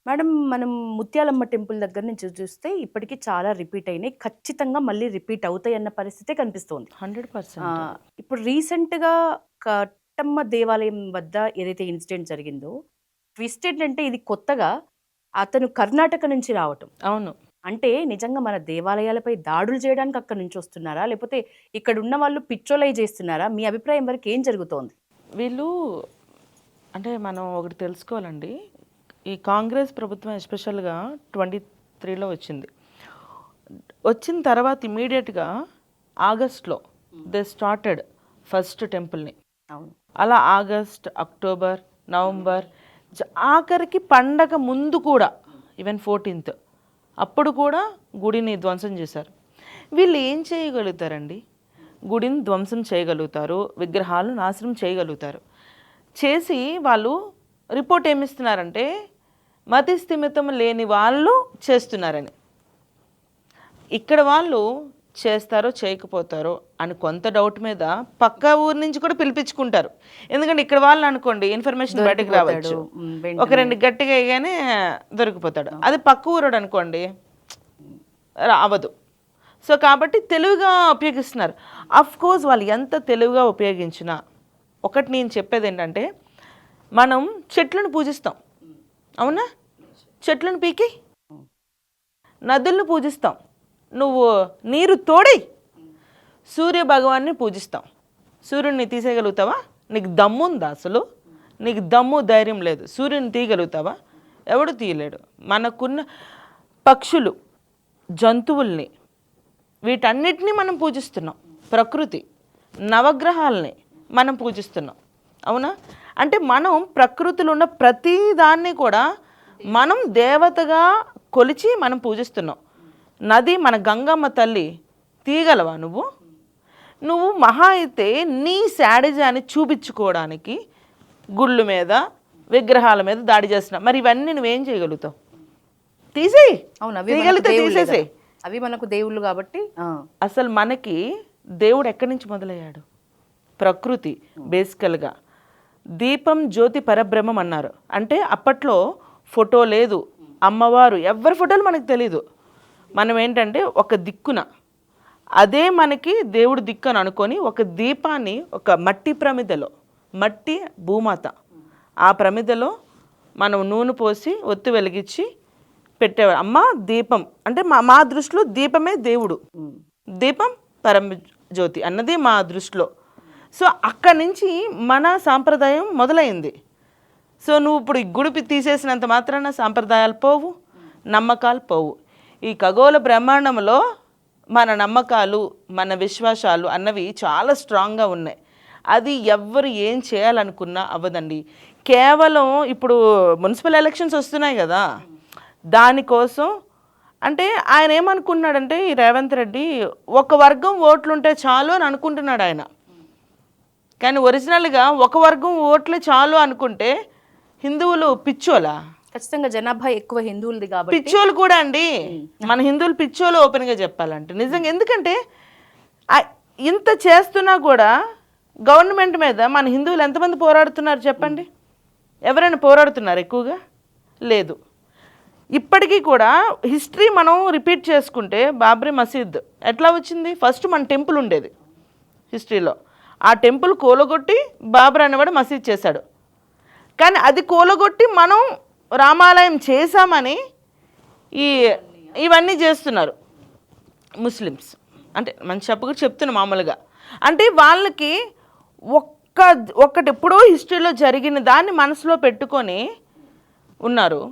Madam మనం Mutyalamma temple దగ్గర నుంచి చూస్తే ఇప్పటికి చాలా రిపీట్ అయినాయి. ఖచ్చితంగా మళ్ళీ రిపీట్ అవుతాయన్న పరిస్థితే కనిపిస్తోంది. 100% అది. ఇప్పుడు రీసెంట్‌గా కట్టమ్మ దేవాలయం వద్ద ఏదైతే ఇన్సిడెంట్ జరిగిందో, ట్విస్ట్ ఏంటంటే ఇది కొత్తగా అతను కర్ణాటక నుంచి రావటం. అవును. అంటే నిజంగా మన దేవాలయాలపై దాడులు చేయడానికి అక్కడి నుంచి వస్తున్నారా? లేకపోతే ఇక్కడున్న వాళ్ళు పిచ్చోలై చేస్తున్నారా? మీ అభిప్రాయం వరకు ఏం జరుగుతోంది? వీళ్ళు అంటే మనం ఒకటి తెలుసుకోవాలండి. ఈ కాంగ్రెస్ ప్రభుత్వం ఎస్పెషల్‌గా 23లో వచ్చింది. వచ్చిన తర్వాత ఇమ్మీడియేట్‌గా ఆగస్ట్‌లో దే స్టార్టెడ్ ఫస్ట్ టెంపుల్‌ని. అవును. అలా ఆగస్ట్, అక్టోబర్, నవంబర్ ఆఖరికి పండగ ముందు కూడా ఈవెన్ 14th అప్పుడు కూడా గుడిని ధ్వంసం చేశారు. వీళ్ళు ఏం చేయగలుగుతారండి? గుడిని ధ్వంసం చేయగలుగుతారు, విగ్రహాలు నాశనం చేయగలుగుతారు. చేసి వాళ్ళు రిపోర్ట్ ఏమిస్తున్నారంటే మతి స్థిమితం లేని వాళ్ళు చేస్తున్నారని. ఇక్కడ వాళ్ళు చేస్తారో చేయకపోతారో అని కొంత డౌట్ మీద పక్క ఊరు నుంచి కూడా పిలిపించుకుంటారు. ఎందుకంటే ఇక్కడ వాళ్ళు అనుకోండి ఇన్ఫర్మేషన్ బయటకు రావచ్చు, ఒక రెండు గట్టిగా వేయగానే దొరికిపోతాడు. అది పక్క ఊరోడు అనుకోండి అవ్వదు. సో కాబట్టి తెలివిగా ఉపయోగిస్తున్నారు. అఫ్ కోర్స్ వాళ్ళు ఎంత తెలివిగా ఉపయోగించినా ఒకటి నేను చెప్పేది ఏంటంటే, మనం చెట్లను పూజిస్తాం, అవునా? చెట్లను పీకి నదులను పూజిస్తాం, నువ్వు నీరు తోడి సూర్య భగవాన్ని పూజిస్తాం. సూర్యుడిని తీసేయగలుగుతావా? నీకు దమ్ముందా? అసలు నీకు దమ్ము ధైర్యం లేదు. సూర్యుని తీయగలుగుతావా? ఎవడు తీయలేడు. మనకున్న పక్షులు, జంతువుల్ని, వీటన్నిటినీ మనం పూజిస్తున్నాం. ప్రకృతి, నవగ్రహాలని మనం పూజిస్తున్నాం, అవునా? అంటే మనం ప్రకృతిలో ఉన్న ప్రతి దాన్ని కూడా మనం దేవతగా కొలిచి మనం పూజిస్తున్నాం. నది మన గంగమ్మ తల్లి తీయగలవా నువ్వు? నువ్వు మహా అయితే నీ శాడిజాన్ని చూపించుకోవడానికి గుళ్ళు మీద, విగ్రహాల మీద దాడి చేస్తున్నావు. మరి ఇవన్నీ నువ్వేం చేయగలుగుతావు? తీసేయి. తీయగలిగితే తీసేసేయి. అవి మనకు దేవుళ్ళు కాబట్టి. అసలు మనకి దేవుడు ఎక్కడి నుంచి మొదలయ్యాడు? ప్రకృతి. బేసికల్గా దీపం జ్యోతి పరబ్రహ్మం అన్నారు. అంటే అప్పట్లో ఫోటో లేదు, అమ్మవారు ఎవరి ఫోటోలు మనకు తెలీదు. మనం ఏంటంటే ఒక దిక్కున అదే మనకి దేవుడు దిక్కు అని అనుకొని ఒక దీపాన్ని ఒక మట్టి ప్రమిదలో, మట్టి భూమాత, ఆ ప్రమిదలో మనం నూనె పోసి ఒత్తి వెలిగించి పెట్టేవారు. అమ్మ దీపం అంటే మా దృష్టిలో దీపమే దేవుడు, దీపం పరమ జ్యోతి అన్నది మా దృష్టిలో. సో అక్కడి నుంచి మన సాంప్రదాయం మొదలైంది. సో నువ్వు ఇప్పుడు ఈ గుడి తీసేసినంత మాత్రాన సాంప్రదాయాలు పోవు, నమ్మకాలు పోవు. ఈ ఖగోళ బ్రహ్మాండంలో మన నమ్మకాలు, మన విశ్వాసాలు అన్నవి చాలా స్ట్రాంగ్గా ఉన్నాయి. అది ఎవ్వరు ఏం చేయాలనుకున్నా అవ్వదండి. కేవలం ఇప్పుడు మున్సిపల్ ఎలక్షన్స్ వస్తున్నాయి కదా, దానికోసం అంటే ఆయన ఏమనుకున్నాడంటే, ఈ రేవంత్ రెడ్డి ఒక వర్గం ఓట్లుంటే చాలు అని అనుకుంటున్నాడు ఆయన. కానీ ఒరిజినల్గా ఒక వర్గం ఓట్లే చాలు అనుకుంటే హిందువులు పిచ్చోలా? ఖచ్చితంగా జనాభా ఎక్కువ హిందువులది కాబట్టి పిచ్చోలు కూడా అండి. మన హిందువులు పిచ్చోలు ఓపెన్గా చెప్పాలంటే నిజంగా. ఎందుకంటే ఇంత చేస్తున్నా కూడా గవర్నమెంట్ మీద మన హిందువులు ఎంతమంది పోరాడుతున్నారు చెప్పండి? ఎవరైనా పోరాడుతున్నారు ఎక్కువగా? లేదు. ఇప్పటికీ కూడా హిస్టరీ మనం రిపీట్ చేసుకుంటే బాబ్రీ మసీద్ ఎట్లా వచ్చింది? ఫస్ట్ మన టెంపుల్ ఉండేది హిస్టరీలో. ఆ టెంపుల్ కూలగొట్టి బాబర్ అనేవాడు మసీద్ చేశాడు. కానీ అది కూలగొట్టి మనం రామాలయం చేశామని ఇవన్నీ చేస్తున్నారు ముస్లిమ్స్. అంటే మంచి చెప్పగా చెప్తున్నా మామూలుగా. అంటే వాళ్ళకి ఒక్కటి ఎప్పుడో హిస్టరీలో జరిగిన దాన్ని మనసులో పెట్టుకొని ఉన్నారు.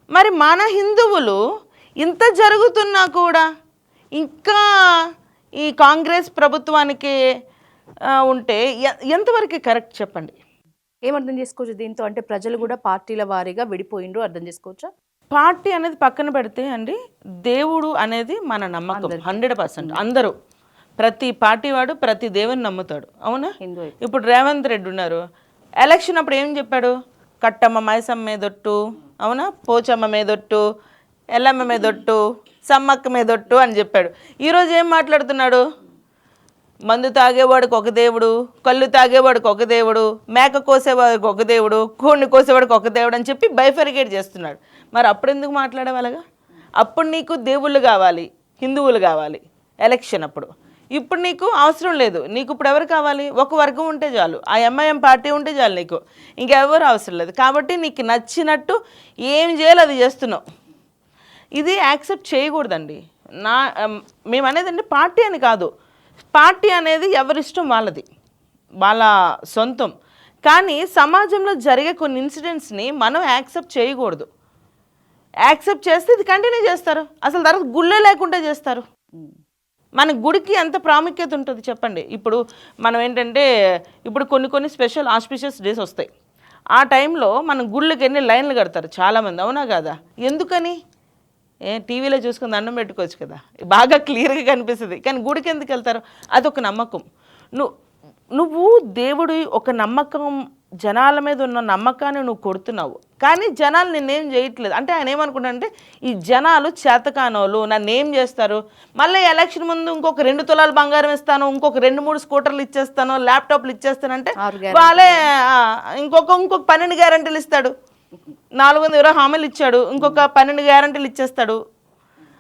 మరి మన హిందువులు ఇంత జరుగుతున్నా కూడా ఇంకా ఈ కాంగ్రెస్ ప్రభుత్వానికి ఉంటే ఎంతవరకు కరెక్ట్ చెప్పండి? ఏమర్థం చేసుకోవచ్చు దీంతో? అంటే ప్రజలు కూడా పార్టీల వారీగా విడిపోయిండ్రు అర్థం చేసుకోవచ్చా? పార్టీ అనేది పక్కన పెడితే అండి, దేవుడు అనేది మన నమ్మకం 100%. అందరూ ప్రతి పార్టీ వాడు ప్రతి దేవుని నమ్ముతాడు, అవునా? ఇప్పుడు రేవంత్ రెడ్డి ఉన్నారు, ఎలక్షన్ అప్పుడు ఏం చెప్పాడు? కట్టమ్మ మైసమ్మ మీదొట్టు, అవునా? పోచమ్మ మీదొట్టు, ఎల్లమ్మ మీదొట్టు, సమ్మక్క మీదొట్టు అని చెప్పాడు. ఈరోజు ఏం మాట్లాడుతున్నాడు? మందు తాగేవాడికి ఒక దేవుడు, కళ్ళు తాగేవాడికి ఒక దేవుడు, మేక కోసేవాడికి ఒక దేవుడు, కోడిని కోసేవాడికి ఒక దేవుడు అని చెప్పి బైఫరికేట్ చేస్తున్నాడు. మరి అప్పుడు ఎందుకు మాట్లాడేవాళ్ళగా? అప్పుడు నీకు దేవుళ్ళు కావాలి, హిందువులు కావాలి ఎలక్షన్ అప్పుడు. ఇప్పుడు నీకు అవసరం లేదు. నీకు ఇప్పుడు ఎవరు కావాలి? ఒక వర్గం ఉంటే చాలు, ఆ ఎంఐఎం పార్టీ ఉంటే చాలు, నీకు ఇంకెవరు అవసరం లేదు. కాబట్టి నీకు నచ్చినట్టు ఏం చేయాలో అది చేస్తున్నావు. ఇది యాక్సెప్ట్ చేయకూడదండి. మేము అనేది అంటే పార్టీ అని కాదు, పార్టీ అనేది ఎవరిష్టం వాళ్ళది, వాళ్ళ సొంతం. కానీ సమాజంలో జరిగే కొన్ని ఇన్సిడెంట్స్ని మనం యాక్సెప్ట్ చేయకూడదు. యాక్సెప్ట్ చేస్తే ఇది కంటిన్యూ చేస్తారు, అసలు తర్వాత గుళ్ళే లేకుండా చేస్తారు. మన గుడికి ఎంత ప్రాముఖ్యత ఉంటుంది చెప్పండి. ఇప్పుడు మనం ఏంటంటే ఇప్పుడు కొన్ని స్పెషల్ ఆస్పిషియస్ డేస్ వస్తాయి, ఆ టైంలో మన గుళ్ళకి ఎన్ని లైన్లు కడతారు చాలామంది, అవునా కాదా? ఎందుకని? టీవీలో చూసుకుని దండం పెట్టుకోవచ్చు కదా, బాగా క్లియర్గా కనిపిస్తుంది. కానీ గుడికి ఎందుకు వెళ్తారు? అదొక నమ్మకం. నువ్వు దేవుడి ఒక నమ్మకం, జనాల మీద ఉన్న నమ్మకాన్ని నువ్వు కొడుతున్నావు. కానీ జనాలు నిన్నేం చేయట్లేదు. అంటే ఆయన ఏమనుకుంటాడంటే ఈ జనాలు చేతకానోళ్ళు నన్ను ఏం చేస్తారు, మళ్ళీ ఎలక్షన్ ముందు ఇంకొక 2 తులాలు బంగారం ఇస్తాను, ఇంకొక 2-3 స్కూటర్లు ఇచ్చేస్తాను, ల్యాప్టాప్లు ఇచ్చేస్తానంటే వాళ్ళే ఇంకొక 12 గ్యారంటీలు ఇస్తాడు, 420 హామీలు ఇచ్చాడు, ఇంకొక 12 గ్యారంటీలు ఇచ్చేస్తాడు.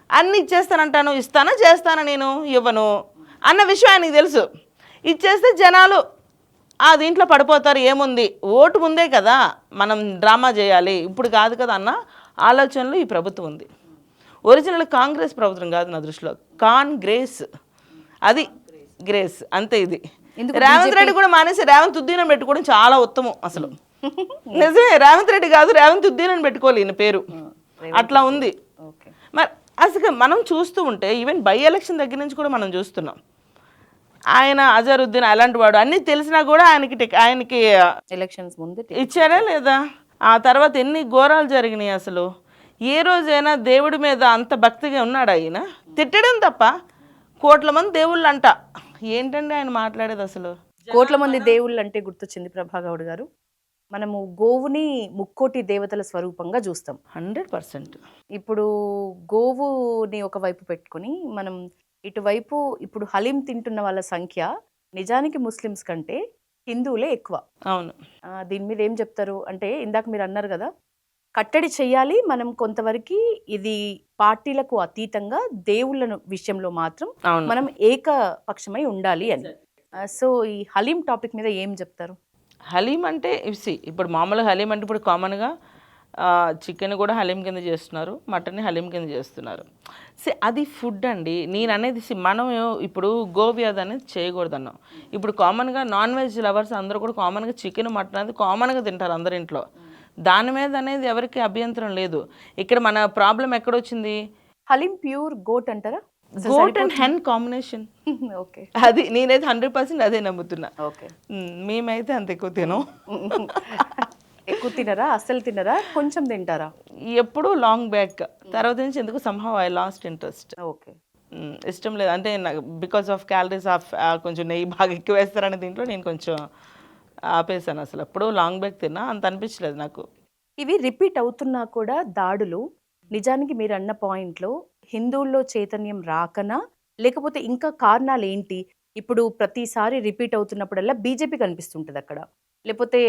అన్నీ ఇచ్చేస్తానంటాను, ఇస్తానా చేస్తానా, నేను ఇవ్వను అన్న విషయం ఆయనకి తెలుసు. ఇచ్చేస్తే జనాలు దీంట్లో పడిపోతారు. ఏముంది, ఓటు ముందే కదా మనం డ్రామా చేయాలి, ఇప్పుడు కాదు కదా అన్న ఆలోచనలో ఈ ప్రభుత్వం ఉంది. ఒరిజినల్ కాంగ్రెస్ ప్రభుత్వం కాదు నా దృష్టిలో, కాంగ్రెస్, అది గ్రేస్ అంతే. ఇది రేవంత్ రెడ్డి కూడా మానేసి రేవంత్ ఉద్దీన్ పెట్టుకోవడం చాలా ఉత్తమం అసలు. నిజమే, రేవంత్ రెడ్డి కాదు రేవంత్ ఉద్దీన్ పెట్టుకోవాలి ఈయన పేరు, అట్లా ఉంది. మరి అసలు మనం చూస్తూ ఉంటే ఈవెన్ బై ఎలక్షన్ దగ్గర నుంచి కూడా మనం చూస్తున్నాం, ఆయన అజరుద్దీన్ అలాంటి వాడు అన్నీ తెలిసినా కూడా ఆయనకి ఎలక్షన్స్ ముందు ఇచ్చారా లేదా? ఆ తర్వాత ఎన్ని ఘోరాలు జరిగినాయి. అసలు ఏ రోజైనా దేవుడి మీద అంత భక్తిగా ఉన్నాడు ఆయన? తిట్టడం తప్ప. కోట్ల మంది దేవుళ్ళు అంట, ఏంటండి ఆయన మాట్లాడేది అసలు? కోట్ల మంది దేవుళ్ళు అంటే గుర్తొచ్చింది ప్రభాగౌడ్ గారు, మనము గోవుని ముక్కోటి దేవతల స్వరూపంగా చూస్తాం 100%. ఇప్పుడు గోవుని ఒకవైపు పెట్టుకొని మనం ఇటువైపు ఇప్పుడు హలీం తింటున్న వాళ్ళ సంఖ్య నిజానికి ముస్లిమ్స్ కంటే హిందువులే ఎక్కువ. అవును. దీని మీద ఏం చెప్తారు అంటే, ఇందాక మీరు అన్నారు కదా కట్టడి చెయ్యాలి మనం కొంతవరకు, ఇది పార్టీలకు అతీతంగా దేవుళ్ళ విషయంలో మాత్రం మనం ఏకపక్షమై ఉండాలి అని. సో ఈ హలీం టాపిక్ మీద ఏం చెప్తారు? హలీం అంటే ఇప్పుడు మామూలుగా హలీం అంటే ఇప్పుడు కామన్గా చికెన్ కూడా హలీం కింద చేస్తున్నారు, మటన్ని హలీం కింద చేస్తున్నారు. అది ఫుడ్ అండి. నేను అనేది మనం ఇప్పుడు గోవ్యాధి అనేది చేయకూడదు అన్నాం. ఇప్పుడు కామన్గా నాన్ వెజ్ లవర్స్ అందరూ కూడా కామన్గా చికెన్ మటన్ అనేది కామన్గా తింటారు అందరి ఇంట్లో, దాని మీద అనేది ఎవరికి అభ్యంతరం లేదు. ఇక్కడ మన ప్రాబ్లం ఎక్కడొచ్చింది? హలీం ప్యూర్ గోట్ అంటారా? Goat and hen combination. Okay, అది నేనైతే 100% అదే నమ్ముతున్నా. ఓకే, మేమైతే అంత ఎక్కువ తినం. ఎక్కువ తినరా? అస్సలు తినరా? కొంచెం తింటారా? ఎప్పుడు లాంగ్ బ్యాక్, తర్వాత నుంచి ఎందుకు somehow I lost interest. Okay, ఇష్టం లేదు అంటే నాకు, బికాస్ ఆఫ్ క్యాలరీస్ ఆఫ్ కొంచెం నెయ్యి బాగా ఎక్కువ వేస్తారనే దీంట్లో నేను కొంచెం ఆపేసాను. అసలు ఎప్పుడు లాంగ్ బ్యాక్ తిన్నా, అంత అనిపించలేదు నాకు. ఇవి రిపీట్ అవుతున్నా కూడా దాడులు నిజానికి మీరు అన్న పాయింట్లో హిందువుల్లో చైతన్యం రాకనా, లేకపోతే ఇంకా కారణాలు ఏంటి? ఇప్పుడు ప్రతిసారి రిపీట్ అవుతున్నప్పుడల్లా బీజేపీ కనిపిస్తుంటుంది అక్కడ, లేకపోతే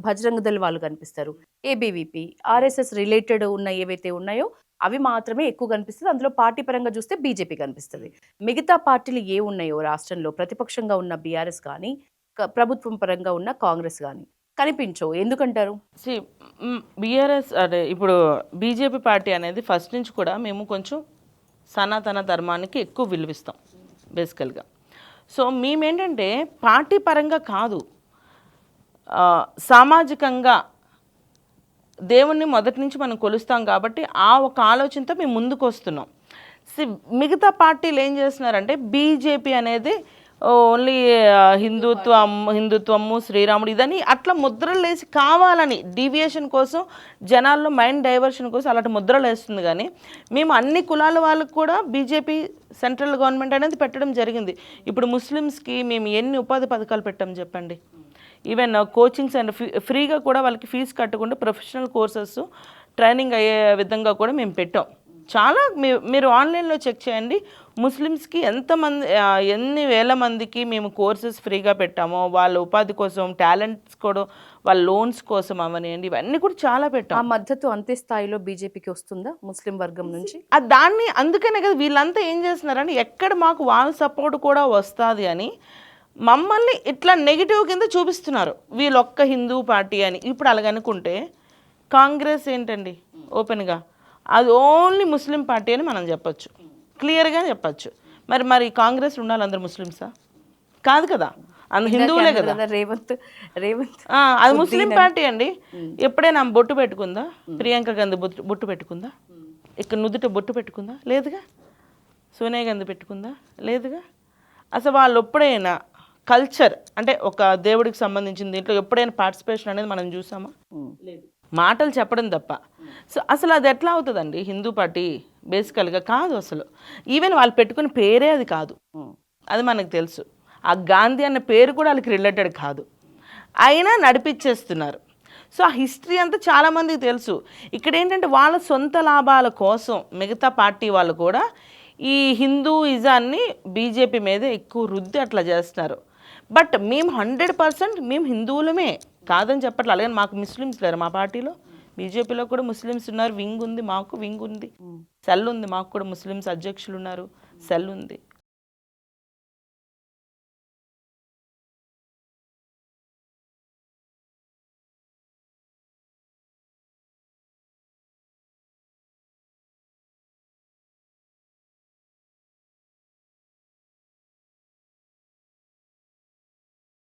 బజరంగ దళ్ వాళ్ళు కనిపిస్తారు, ఏబీవీపీ, ఆర్ఎస్ఎస్ రిలేటెడ్ ఉన్న ఏవైతే ఉన్నాయో అవి మాత్రమే ఎక్కువ కనిపిస్తుంది. అందులో పార్టీ పరంగా చూస్తే బీజేపీ కనిపిస్తుంది. మిగతా పార్టీలు ఏ ఉన్నాయో రాష్ట్రంలో ప్రతిపక్షంగా ఉన్న బీఆర్ఎస్ కానీ ప్రభుత్వం పరంగా ఉన్న కాంగ్రెస్ కానీ కనిపించవు. ఎందుకంటారు? బీఆర్ఎస్ అదే ఇప్పుడు బీజేపీ పార్టీ అనేది ఫస్ట్ నుంచి కూడా మేము కొంచెం సనాతన ధర్మానికి ఎక్కువ విలువిస్తాం బేసికల్గా. సో మేమేంటంటే పార్టీ పరంగా కాదు, సామాజికంగా దేవుణ్ణి మొదటి నుంచి మనం కొలుస్తాం కాబట్టి ఆ ఒక ఆలోచనతో మేము ముందుకు వస్తున్నాం. మిగతా పార్టీలు ఏం చేస్తున్నారంటే బీజేపీ అనేది ఓన్లీ హిందుత్వము శ్రీరాముడు ఇదని అట్లా ముద్రలు వేసి కావాలని డీవియేషన్ కోసం, జనాల్లో మైండ్ డైవర్షన్ కోసం అలాంటి ముద్రలు వేస్తుంది. కానీ మేము అన్ని కులాల వాళ్ళకు కూడా బీజేపీ సెంట్రల్ గవర్నమెంట్ అనేది పెట్టడం జరిగింది. ఇప్పుడు ముస్లిమ్స్కి మేము ఎన్ని ఉపాధి పథకాలు పెట్టాం చెప్పండి. ఈవెన్ కోచింగ్స్ అండ్ ఫ్రీగా కూడా వాళ్ళకి ఫీజు కట్టకుండా ప్రొఫెషనల్ కోర్సెస్ ట్రైనింగ్ అయ్యే విధంగా కూడా మేము పెట్టాం. చాలా మీరు ఆన్లైన్లో చెక్ చేయండి. ముస్లిమ్స్కి ఎన్ని వేల మందికి మేము కోర్సెస్ ఫ్రీగా పెట్టామో, వాళ్ళ ఉపాధి కోసం, టాలెంట్స్ కూడా, వాళ్ళ లోన్స్ కోసం అవనివ్వండి, ఇవన్నీ కూడా చాలా ఆ పెట్టాం. మద్దతు అంతే స్థాయిలో బీజేపీకి వస్తుందా ముస్లిం వర్గం నుంచి? దాన్ని అందుకనే కదా వీళ్ళంతా ఏం చేస్తున్నారంటే, ఎక్కడ మాకు వాళ్ళ సపోర్ట్ కూడా వస్తుంది అని మమ్మల్ని ఇట్లా నెగిటివ్ కింద చూపిస్తున్నారు, వీళ్ళొక్క హిందూ పార్టీ అని. ఇప్పుడు అలాగనుకుంటే కాంగ్రెస్ ఏంటండి ఓపెన్గా అది ఓన్లీ ముస్లిం పార్టీ అని మనం చెప్పొచ్చు, క్లియర్గా చెప్పచ్చు. మరి కాంగ్రెస్ ఉండాలి అందరు ముస్లిమ్సా? కాదు కదా, అందు హిందువులే కదా. రేవంత్ అది ముస్లిం పార్టీ అండి. ఎప్పుడైనా ఆమె బొట్టు పెట్టుకుందా? ప్రియాంక గాంధీ బొట్టు పెట్టుకుందా? ఇక్కడ నుదుట బొట్టు పెట్టుకుందా? లేదుగా. సోనియా గాంధీ పెట్టుకుందా? లేదుగా. అసలు వాళ్ళు ఎప్పుడైనా కల్చర్ అంటే ఒక దేవుడికి సంబంధించిన దీంట్లో ఎప్పుడైనా పార్టిసిపేషన్ అనేది మనం చూసామా? లేదు. మాటలు చెప్పడం తప్ప. సో అసలు అది ఎట్లా అవుతుందండి హిందూ పార్టీ? బేసికల్గా కాదు అసలు. ఈవెన్ వాళ్ళు పెట్టుకున్న పేరే అది కాదు, అది మనకు తెలుసు. ఆ గాంధీ అన్న పేరు కూడా వాళ్ళకి రిలేటెడ్ కాదు, అయినా నడిపించేస్తున్నారు. సో ఆ హిస్టరీ అంతా చాలామందికి తెలుసు. ఇక్కడ ఏంటంటే వాళ్ళ సొంత లాభాల కోసం మిగతా పార్టీ వాళ్ళు కూడా ఈ హిందూయిజాన్ని బీజేపీ మీద ఎక్కువ రుద్ది అట్లా చేస్తున్నారు. బట్ మేము 100% మేము హిందువులమే కాదని చెప్పట్లేదు. అలాగే మాకు ముస్లిమ్స్ లేరు మా పార్టీలో. బీజేపీలో కూడా ముస్లిమ్స్ ఉన్నారు, వింగ్ ఉంది, మాకు వింగ్ ఉంది, సెల్ ఉంది, మాకు కూడా ముస్లిమ్స్ అధ్యక్షులు ఉన్నారు, సెల్ ఉంది.